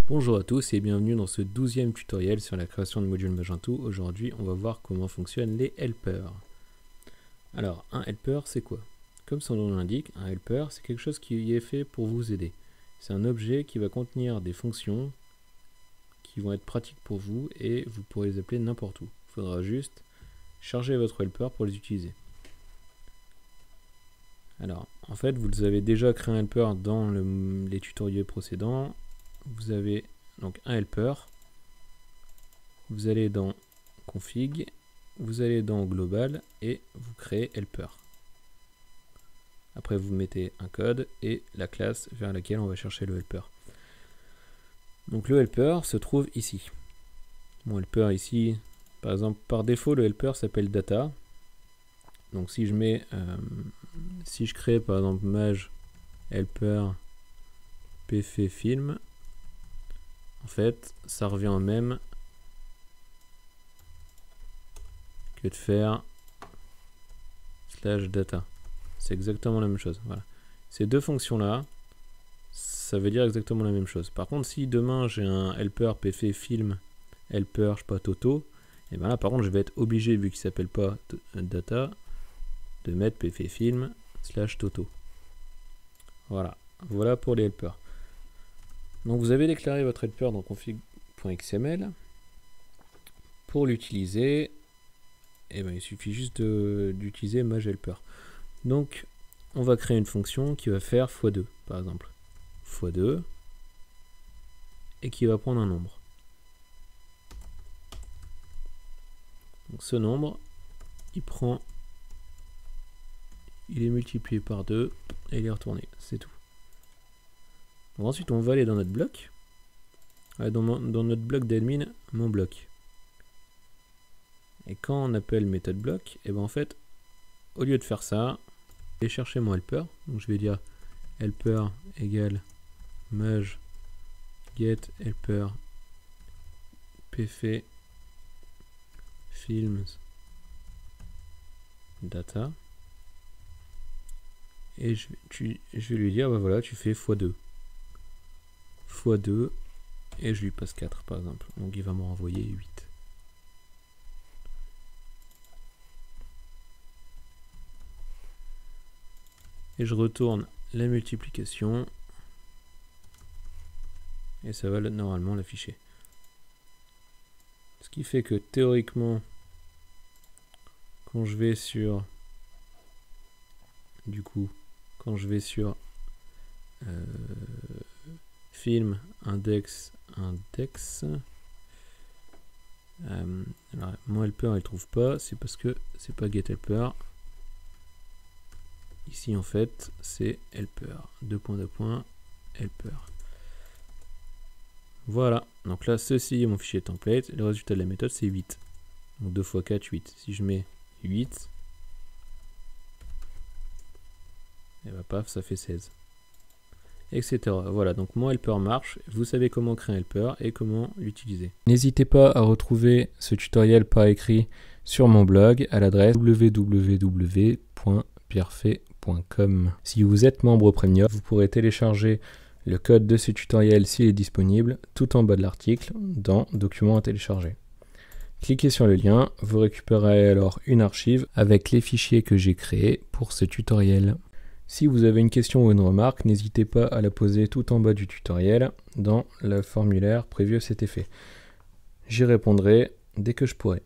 Bonjour à tous et bienvenue dans ce 12e tutoriel sur la création de modules Magento. Aujourd'hui, on va voir comment fonctionnent les helpers. Alors, un helper, c'est quoi? Comme son nom l'indique, un helper, c'est quelque chose qui est fait pour vous aider. C'est un objet qui va contenir des fonctions qui vont être pratiques pour vous et vous pourrez les appeler n'importe où. Il faudra juste charger votre helper pour les utiliser. Alors, en fait, vous avez déjà créé un helper dans les tutoriels précédents. Vous avez donc un helper, vous allez dans config, vous allez dans global et vous créez helper. Après vous mettez un code et la classe vers laquelle on va chercher le helper. Donc le helper se trouve ici. Mon helper ici, par exemple par défaut le helper s'appelle data. Donc si je mets, si je crée par exemple maj helper pf film, en fait, ça revient au même que de faire /data. C'est exactement la même chose. Voilà. Ces deux fonctions-là, ça veut dire exactement la même chose. Par contre, si demain j'ai un helper pf film, helper, je sais pas, toto, et bien là, par contre, je vais être obligé, vu qu'il s'appelle pas data, de mettre pf film /toto. Voilà. Voilà pour les helpers. Donc vous avez déclaré votre helper dans config.xml. Pour l'utiliser, il suffit juste d'utiliser maj_helper. Donc on va créer une fonction qui va faire x2 par exemple. x2 et qui va prendre un nombre. Donc ce nombre, il est multiplié par 2 et il est retourné, c'est tout. Donc ensuite on va aller dans notre bloc, dans notre bloc d'admin, mon bloc. Et quand on appelle méthode bloc, et ben en fait, au lieu de faire ça, je vais chercher mon helper. Donc je vais dire helper égale maj get helper pf films data. Et je vais lui dire, bah voilà, tu fais x2. x2 et je lui passe 4 par exemple, donc il va me renvoyer 8. Et je retourne la multiplication et ça va normalement l'afficher. Ce qui fait que théoriquement, quand je vais sur film index, alors mon helper il trouve pas, c'est parce que c'est pas get helper. Ici en fait c'est helper, helper. Voilà, donc là ceci est mon fichier template, le résultat de la méthode c'est 8. Donc 2 x 4, 8. Si je mets 8, et bah paf, ça fait 16. Etc. Voilà, donc mon helper marche, vous savez comment créer un helper et comment l'utiliser. N'hésitez pas à retrouver ce tutoriel par écrit sur mon blog à l'adresse www.pierrefait.com. Si vous êtes membre premium, vous pourrez télécharger le code de ce tutoriel s'il est disponible tout en bas de l'article dans Documents à télécharger. Cliquez sur le lien, vous récupérerez alors une archive avec les fichiers que j'ai créés pour ce tutoriel. Si vous avez une question ou une remarque, n'hésitez pas à la poser tout en bas du tutoriel dans le formulaire prévu à cet effet. J'y répondrai dès que je pourrai.